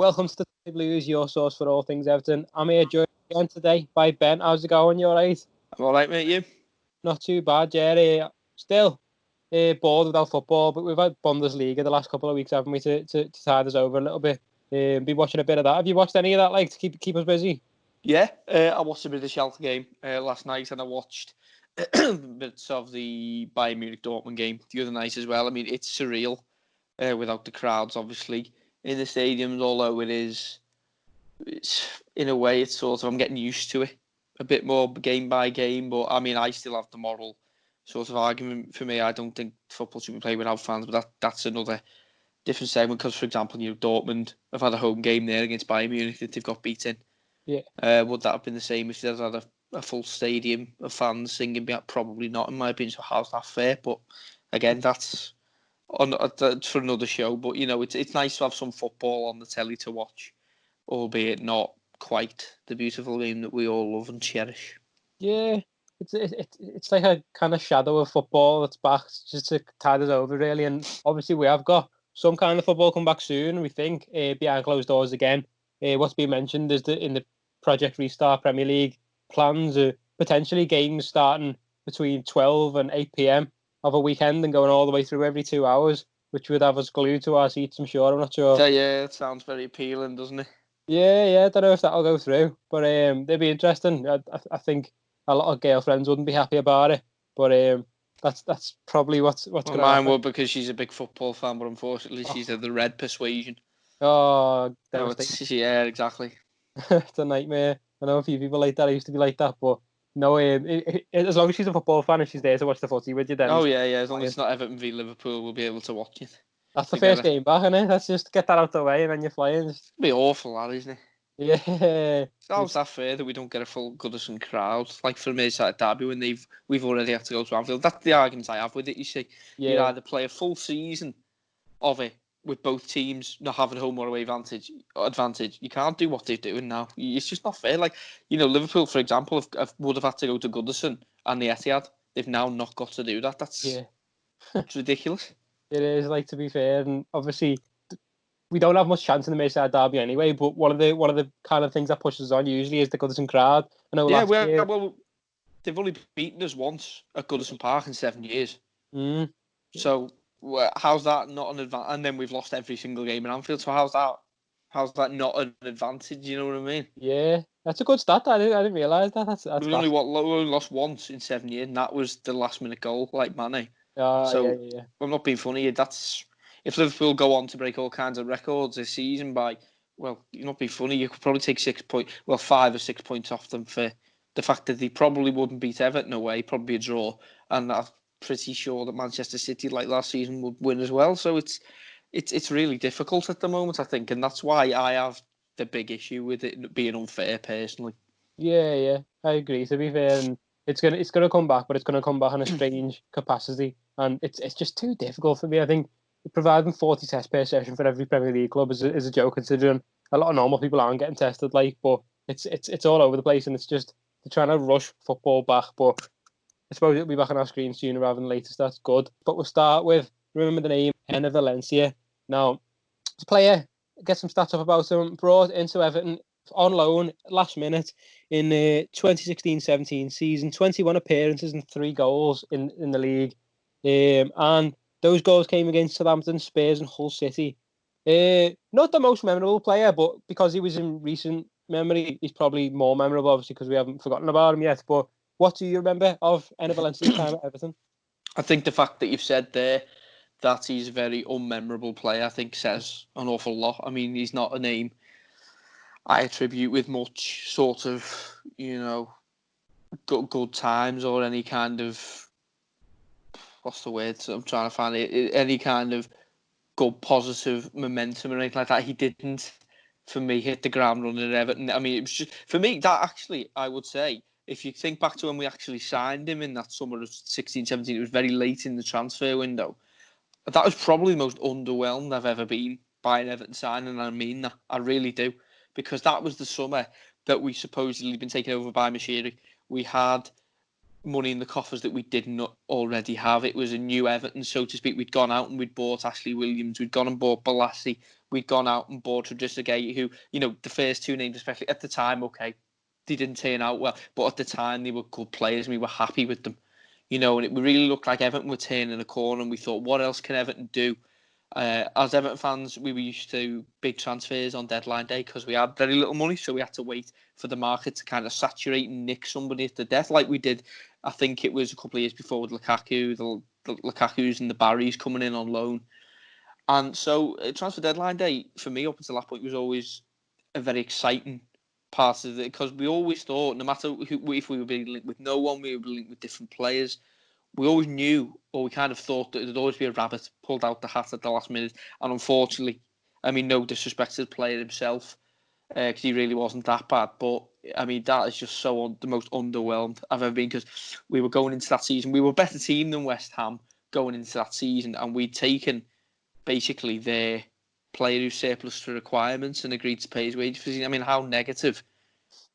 welcome to the Blues, your source for all things Everton. I'm here joined again today by Ben. How's it going? You alright? I'm alright, mate, you? Not too bad, yeah. Still bored without football, but we've had Bundesliga the last couple of weeks, haven't we, to tide us over a little bit. Been watching a bit of that. Have you watched any of that, like, to keep us busy? Yeah, I watched a bit of the Schalke game last night, and I watched bits of the Bayern Munich Dortmund game the other night as well. I mean, it's surreal without the crowds, obviously, in the stadiums, although it's in a way, it's sort of, I'm getting used to it a bit more game by game, but I mean, I still have the moral sort of argument for me. I don't think football should be played without fans, but that's another different segment, because, for example, Dortmund have had a home game there against Bayern Munich that they've got beaten. Yeah. Would that have been the same if they had a full stadium of fans singing? Probably not, in my opinion. So how's that fair? But again, that's for another show. But it's nice to have some football on the telly to watch, albeit not quite the beautiful game that we all love and cherish. Yeah, it's like a kind of shadow of football that's back, just to tide us over, really. And obviously, we have got some kind of football come back soon. We think behind closed doors again. What's been mentioned is that in the Project Restart Premier League plans are potentially games starting between 12 and 8 p.m. of a weekend and going all the way through every 2 hours, which would have us glued to our seats, I'm sure. I'm not sure. Yeah, it sounds very appealing, doesn't it? Yeah, I don't know if that'll go through, but they'd be interesting. I think a lot of girlfriends wouldn't be happy about it, but that's probably what's going to happen. Mine would, because she's a big football fan, but unfortunately she's of the red persuasion. Oh, yeah, exactly. It's a nightmare. I know a few people like that. I used to be like that, but no, as long as she's a football fan and she's there to watch the footy with you, then. Oh yeah, as long as it's not Everton v Liverpool, we'll be able to watch it. That's the first game back, isn't it? Let's just get that out of the way, and then you're flying. It'd be awful, that, isn't it? Yeah. How's that fair that we don't get a full Goodison crowd? Like for Merseyside derby, when we've already had to go to Anfield. That's the argument I have with it. You see, you'd either play a full season of it with both teams not having home or away advantage. You can't do what they're doing now. It's just not fair. Like, Liverpool, for example, would have had to go to Goodison and the Etihad. They've now not got to do that. It's ridiculous. It is, like, to be fair, and obviously we don't have much chance in the Merseyside derby anyway. But one of the kind of things that pushes us on usually is the Goodison crowd. I know last year, well, they've only beaten us once at Goodison Park in 7 years. So how's that not an advantage? And then we've lost every single game in Anfield. So how's that not an advantage? You know what I mean? Yeah, that's a good stat. I didn't realise that. That's we only lost once in 7 years, and that was the last minute goal, like Mane. Yeah. I'm not being funny. If Liverpool go on to break all kinds of records this season you're not being funny. You could probably take 5 or 6 points off them for the fact that they probably wouldn't beat Everton away, probably a draw, and I'm pretty sure that Manchester City, like last season, would win as well. So it's really difficult at the moment, I think, and that's why I have the big issue with it being unfair, personally. Yeah, I agree. To be fair, and it's gonna come back, but it's gonna come back in a strange capacity, and it's just too difficult for me. I think providing 40 tests per session for every Premier League club is a joke, considering a lot of normal people aren't getting tested. But it's all over the place, and it's just they're trying to rush football back. But I suppose it'll be back on our screen sooner rather than later, so that's good. But we'll start with, remember the name, Enner Valencia. Now, this player, get some stats up about him, brought into Everton on loan last minute in the 2016-17 season, 21 appearances and 3 goals in the league. And those goals came against Southampton, Spurs and Hull City. Not the most memorable player, but because he was in recent memory, he's probably more memorable, obviously, because we haven't forgotten about him yet. But what do you remember of Enner Valencia's time at Everton? I think the fact that you've said there that he's a very unmemorable player, I think, says an awful lot. I mean, he's not a name I attribute with much sort of, good times or any kind of, what's the word I'm trying to find it, any kind of good positive momentum or anything like that. He didn't, for me, hit the ground running at Everton. I mean, it was just, for me, that actually, I would say, if you think back to when we actually signed him in that summer of 16-17, it was very late in the transfer window. That was probably the most underwhelmed I've ever been by an Everton signing, and I mean that. I really do. Because that was the summer that we supposedly been taken over by Merseyside. We had money in the coffers that we did not already have. It was a new Everton, so to speak. We'd gone out and we'd bought Ashley Williams. We'd gone and bought Balassi. We'd gone out and bought Trezeguet, who, the first two names, especially at the time, okay, they didn't turn out well, but at the time they were good players and we were happy with them. And it really looked like Everton were turning a corner, and we thought, what else can Everton do? As Everton fans, we were used to big transfers on deadline day because we had very little money, so we had to wait for the market to kind of saturate and nick somebody at the death, like we did. I think it was a couple of years before with Lukaku, the Lukaku's and the Barrys coming in on loan. And so transfer deadline day, for me, up until that point, was always a very exciting part of it, because we always thought, no matter if we were being linked with no one, we were linked with different players. We always knew, or we kind of thought, that there'd always be a rabbit pulled out the hat at the last minute. And unfortunately, no disrespect to the player himself, because he really wasn't that bad. But, that is just the most underwhelmed I've ever been, because we were going into that season. We were a better team than West Ham going into that season, and we'd taken basically their player who's surplus to requirements and agreed to pay his wages for the season. How negative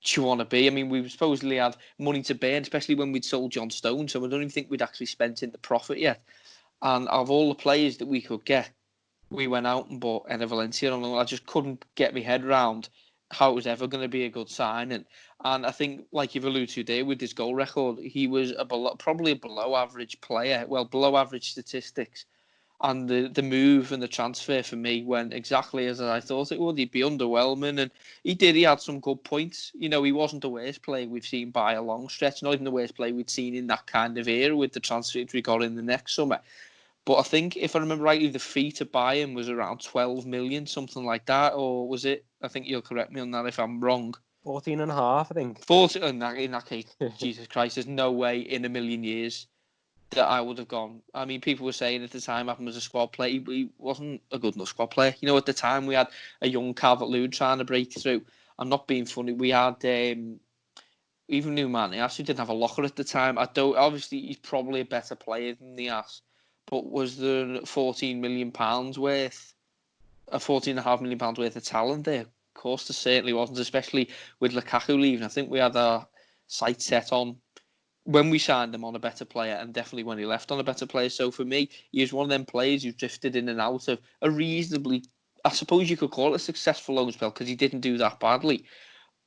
do you want to be? We supposedly had money to burn, especially when we'd sold John Stone, so I don't even think we'd actually spent in the profit yet. And of all the players that we could get, we went out and bought Enner Valencia. I just couldn't get my head around how it was ever going to be a good signing. And I think, like you've alluded to there, with his goal record, he was probably a below average player, below average statistics. And the move and the transfer for me went exactly as I thought it would. He'd be underwhelming, and he had some good points. He wasn't the worst player we've seen by a long stretch, not even the worst player we'd seen in that kind of era with the transfers we got in the next summer. But I think, if I remember rightly, the fee to buy him was around 12 million, something like that, or was it? I think you'll correct me on that if I'm wrong. 14.5, I think. 14, in that case, Jesus Christ, there's no way in a million years that I would have gone. People were saying at the time Adam was a squad player. He wasn't a good enough squad player. At the time we had a young Calvert-Lewin trying to break through. I'm not being funny. We had even Newman. He actually didn't have a locker at the time. Obviously, he's probably a better player than Nias. But was there £14 million worth, £14.5 million worth of talent there? Of course, there certainly wasn't, especially with Lukaku leaving. I think we had our sights set on, when we signed him, on a better player, and definitely when he left, on a better player. So for me, he was one of them players who drifted in and out of a reasonably, I suppose you could call it a successful loan spell, because he didn't do that badly.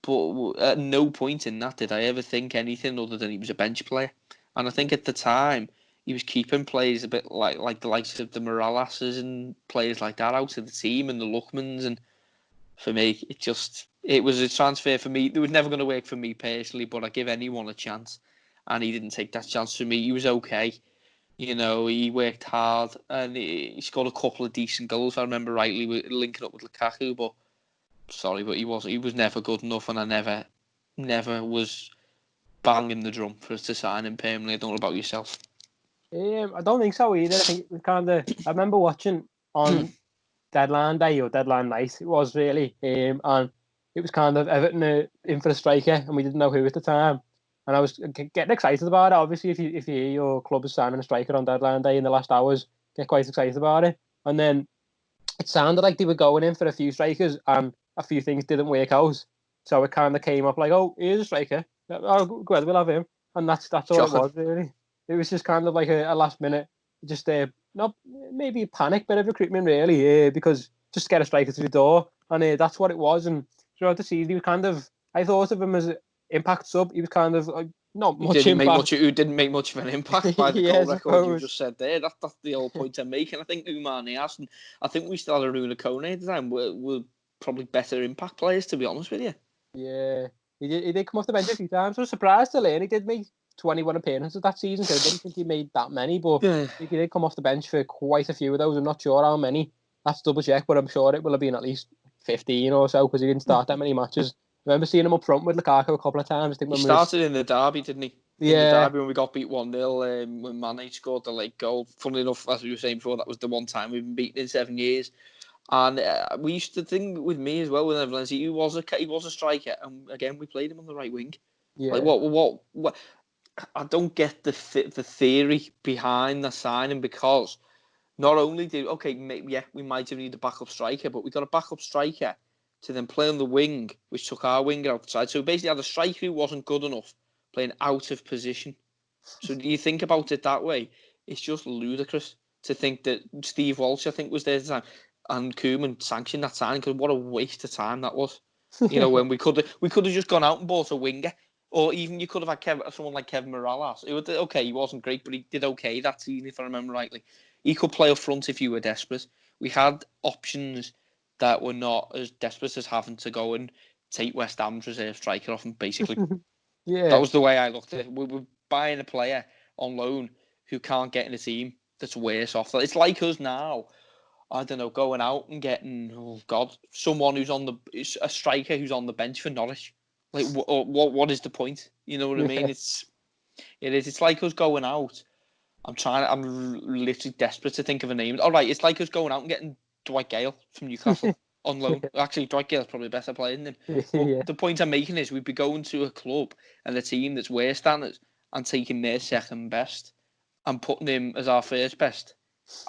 But at no point in that did I ever think anything other than he was a bench player. And I think at the time, he was keeping players a bit like the likes of the Moraleses and players like that out of the team, and the Lookmans. And for me, it was a transfer for me. It was never going to work for me personally, but I give anyone a chance. And he didn't take that chance for me. He was okay. He worked hard, and he scored a couple of decent goals, if I remember rightly, linking up with Lukaku. But sorry, but he was never good enough, and I never was banging the drum for us to sign him permanently. I don't know about yourself. I don't think so either. I think it was I remember watching on deadline day or deadline night. It was really, and it was kind of Everton in for a striker, and we didn't know who at the time. And I was getting excited about it. Obviously, if you hear your club is signing a striker on deadline day in the last hours, get quite excited about it. And then it sounded like they were going in for a few strikers, and a few things didn't work out. So it kind of came up like, oh, here's a striker. Oh, good, we'll have him. And that's all it was, really. It was just kind of like a last minute, just not maybe a panic bit of recruitment, really, because just get a striker to the door. And that's what it was. And throughout the season, he was kind of, I thought of him as impact sub. He was kind of not much impact. Who didn't make much of an impact by the goal record you just said there. That's the whole point I'm making. I think Umani asked, and I think we still had Aruna Kone at the time. Were probably better impact players, to be honest with you. Yeah, he did come off the bench a few times. I was surprised to learn he did make 21 appearances that season, so I didn't think he made that many, but he did come off the bench for quite a few of those. I'm not sure how many. That's double check, but I'm sure it will have been at least 15 or so, because he didn't start that many matches. I remember seeing him up front with Lukaku a couple of times. He started in the derby, didn't he? In the derby when we got beat 1-0, when Mane scored the late goal. Funnily enough, as we were saying before, that was the one time we've been beaten in 7 years. And we used to think with me as well, with Enner Valencia, he was a striker, and again we played him on the right wing. Yeah. Like what? I don't get the theory behind the signing, because not only did we might have needed a backup striker, but we got a backup striker to then play on the wing, which took our winger outside. So we basically had a striker who wasn't good enough playing out of position So you think about it that way, it's just ludicrous to think that Steve Walsh, I think, was there at the time, and Koeman sanctioned that signing, because what a waste of time that was. When we could have just gone out and bought a winger, or even you could have had someone like Kevin Morales. It was okay. He wasn't great, but he did okay that season, if I remember rightly. He could play up front if you were desperate. We had options that were not as desperate as having to go and take West Ham's reserve striker off him, basically. That was the way I looked at it. We're buying a player on loan who can't get in a team that's worse off. It's like us now, I don't know, going out and getting, someone who's a striker who's on the bench for Norwich. Like, what is the point? You know what I mean? It's like us going out. I'm literally desperate to think of a name. All right, it's like us going out and getting Dwight Gale from Newcastle on loan. Actually, Dwight Gale's probably a better player, isn't he? But the point I'm making is we'd be going to a club and a team that's worse than us and taking their second best and putting him as our first best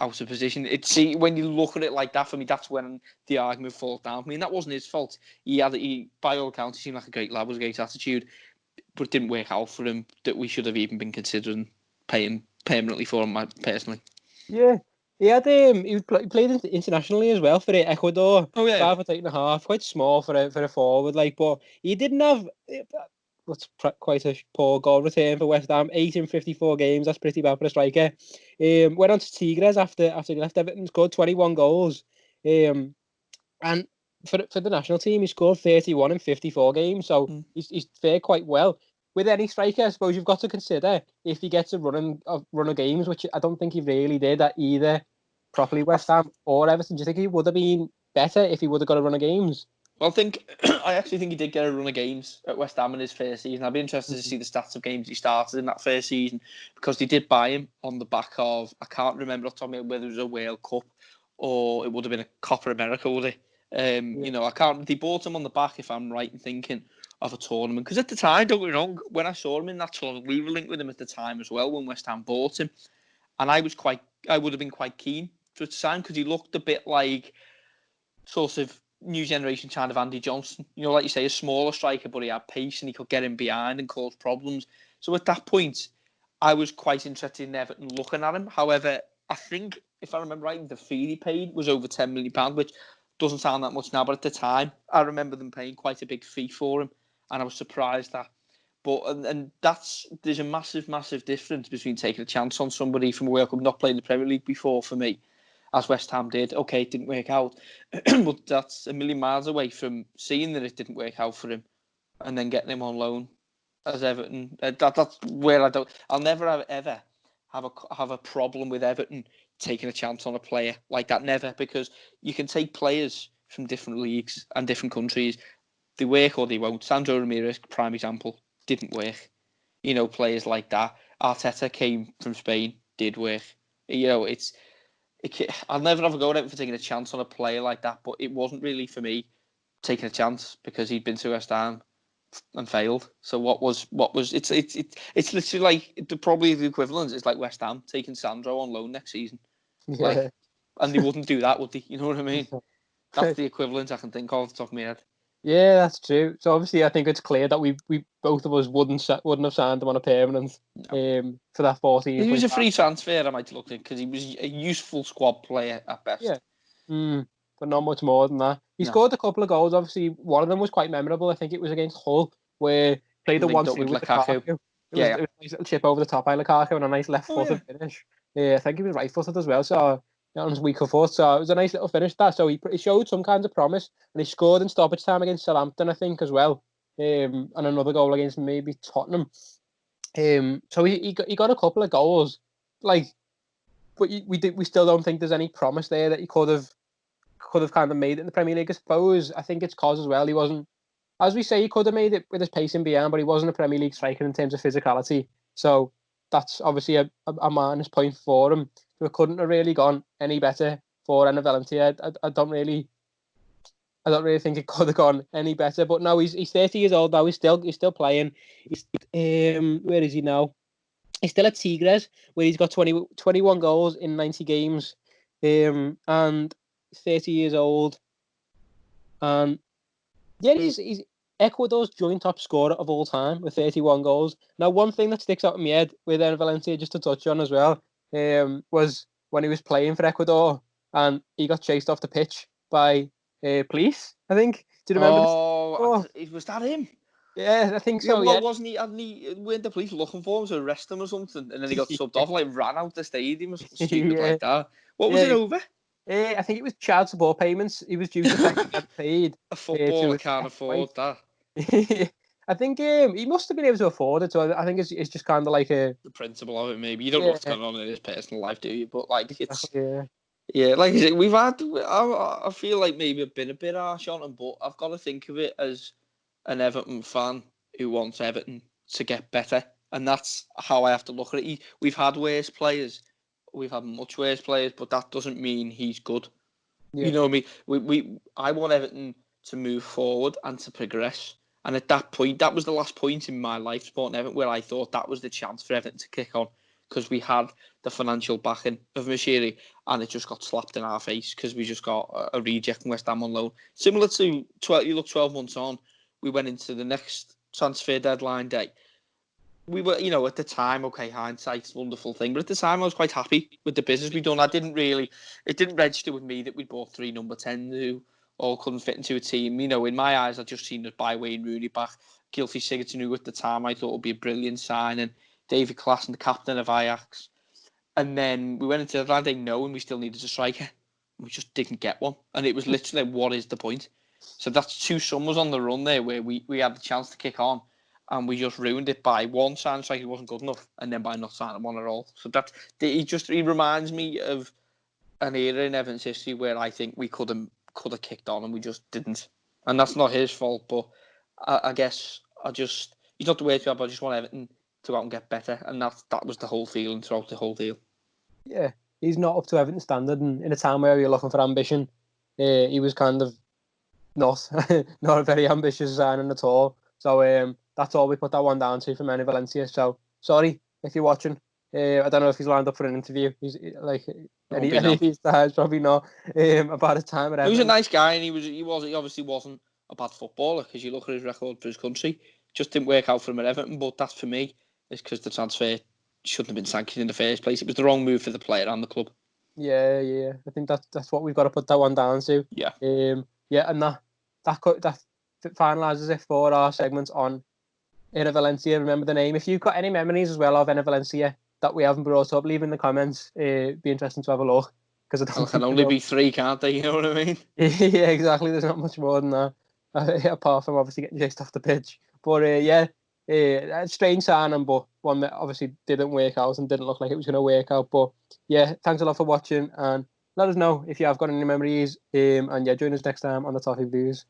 out of position. When you look at it like that, for me, that's when the argument falls down. I mean, that wasn't his fault. He by all accounts, he seemed like a great lad, was a great attitude, but it didn't work out for him that we should have even been considering paying permanently for him, personally. Yeah. He had he played internationally as well for Ecuador. Oh yeah, 5'8.5", quite small for a forward, but he didn't have what's quite a poor goal return for West Ham. 8 in 54 games, that's pretty bad for a striker. Went on to Tigres after he left Everton, scored 21 goals. And for the national team, he scored 31 in 54 games, so he's fared quite well. With any striker, I suppose you've got to consider if he gets a run of games, which I don't think he really did at either properly West Ham or Everton. Do you think he would have been better if he would have got a run of games? Well, I actually think he did get a run of games at West Ham in his first season. I'd be interested to see the stats of games he started in that first season, because they did buy him on the back of, I can't remember off the top of my head whether it was a World Cup or it would have been a Copa America, would it? They bought him on the back, if I'm right in thinking, of a tournament. Because at the time, don't get me wrong, when I saw him in that tournament, we were linked with him at the time as well when West Ham bought him. And I would have been quite keen to sign, because he looked a bit like sort of new generation kind of Andy Johnson. Like you say, a smaller striker, but he had pace and he could get in behind and cause problems. So at that point, I was quite interested in Everton looking at him. However, I think, if I remember right, the fee he paid was over £10 million, which doesn't sound that much now, but at the time, I remember them paying quite a big fee for him, and I was surprised that. But there's a massive, massive difference between taking a chance on somebody from a World Cup not playing the Premier League before, for me, as West Ham did. Okay, it didn't work out, but that's a million miles away from seeing that it didn't work out for him and then getting him on loan as Everton. That's where I'll never ever have a problem with Everton taking a chance on a player like that. Never, because you can take players from different leagues and different countries. They work or they won't. Sandro Ramirez, prime example, didn't work. Players like that. Arteta came from Spain, did work. I'll never have a go at it for taking a chance on a player like that, but it wasn't really for me taking a chance, because he'd been to West Ham and failed. So it's literally like probably the equivalent is like West Ham taking Sandro on loan next season. Yeah. And they wouldn't do that, would they? You know what I mean? That's the equivalent I can think of off the top of my head. Yeah, that's true. So obviously, I think it's clear that we both of us wouldn't have signed him on a permanent for that 14. He was a free transfer, I might look at, because he was a useful squad player at best. Yeah, but not much more than that. He scored a couple of goals. Obviously, one of them was quite memorable. I think it was against Hull, where played the 1-2 with Lukaku. It was a nice little chip over the top by Lukaku and a nice left-footed finish. Yeah, I think he was right-footed as well. So on his weaker foot, so it was a nice little finish that. So he showed some kind of promise, and he scored in stoppage time against Southampton, I think, as well, and another goal against maybe Tottenham. So he got a couple of goals, but we still don't think there's any promise there that he could have kind of made it in the Premier League. I suppose I think it's cause as well he wasn't, as we say, he could have made it with his pace in behind, but he wasn't a Premier League striker in terms of physicality. So that's obviously a minus point for him. So it couldn't have really gone any better for Enner Valencia. I don't really think it could have gone any better. But no, he's 30 years old now. He's still playing. Where is he now? He's still at Tigres, where he's got 21 goals in 90 games, and 30 years old. And yeah, Ecuador's joint top scorer of all time with 31 goals. Now, one thing that sticks out in my head with Enner Valencia, just to touch on as well, was when he was playing for Ecuador and he got chased off the pitch by police, I think. Do you remember this? Oh, was that him? Yeah, I think Yeah, so, well, yeah. wasn't he? Weren't the police looking for him to arrest him or something? And then he got subbed off, like ran out the stadium or something stupid Yeah, like that. What was yeah. it over? I think it was child support payments. He was due to pay and paid A to footballer his can't afford that. I think he must have been able to afford it, so I think it's just kind of like a The principle of it, maybe. You don't know what's yeah, going on in his personal life, do you? But like, it's exactly, yeah, like I said, we've had. I feel like maybe I've been a bit harsh on him, but I've got to think of it as an Everton fan who wants Everton to get better, and that's how I have to look at it. We've had worse players, we've had much worse players, but that doesn't mean he's good. yeah, You know what I mean? I want Everton to move forward and to progress. And at that point, that was the last point in my life supporting Everton where I thought that was the chance for Everton to kick on, because we had the financial backing of Merseyside, and it just got slapped in our face because we just got a reject from West Ham on loan. Similar to 12 months on, we went into the next transfer deadline day. We were, at the time, okay, hindsight's a wonderful thing, but at the time I was quite happy with the business we'd done. It didn't register with me that we'd bought 3 number 10s who all couldn't fit into a team. In my eyes, I'd just seen us buy Wayne Rooney back. Gylfi Sigurdsson, who at the time I thought would be a brilliant signing. David Klaassen, the captain of Ajax. And then we went into the day knowing we still needed a striker. We just didn't get one. And it was literally, what is the point? So that's 2 summers on the run there where we had the chance to kick on, and we just ruined it by one signing striker who wasn't good enough, and then by not signing one at all. So he reminds me of an era in Everton's history where I think we could have kicked on and we just didn't. And that's not his fault, but I guess he's not the way to have, but I just want Everton to go out and get better, and that was the whole feeling throughout the whole deal. yeah. He's not up to Everton standard, and in a time where you're looking for ambition, he was kind of not not a very ambitious signing at all. So that's all we put that one down to from Enner Valencia. So sorry if you're watching. I don't know if he's lined up for an interview. He's like any of these times, probably not. About a time at Everton. He was a nice guy, and he obviously wasn't a bad footballer, because you look at his record for his country. Just didn't work out for him at Everton, but that for me is because the transfer shouldn't have been sanctioned in the first place. It was the wrong move for the player and the club. Yeah. I think that's what we've got to put that one down to. Yeah. And that finalises it for our segment on Enner Valencia. Remember the name. If you've got any memories as well of Enner Valencia that we haven't brought up, leave in the comments. It'd be interesting to have a look, because I don't can only be 3, can't they? You know what I mean? Yeah, exactly. There's not much more than that, apart from obviously getting chased off the pitch. But a strange signing, but one that obviously didn't work out and didn't look like it was going to work out. But yeah, thanks a lot for watching, and let us know if you have got any memories. And yeah, join us next time on the Toffee Blues.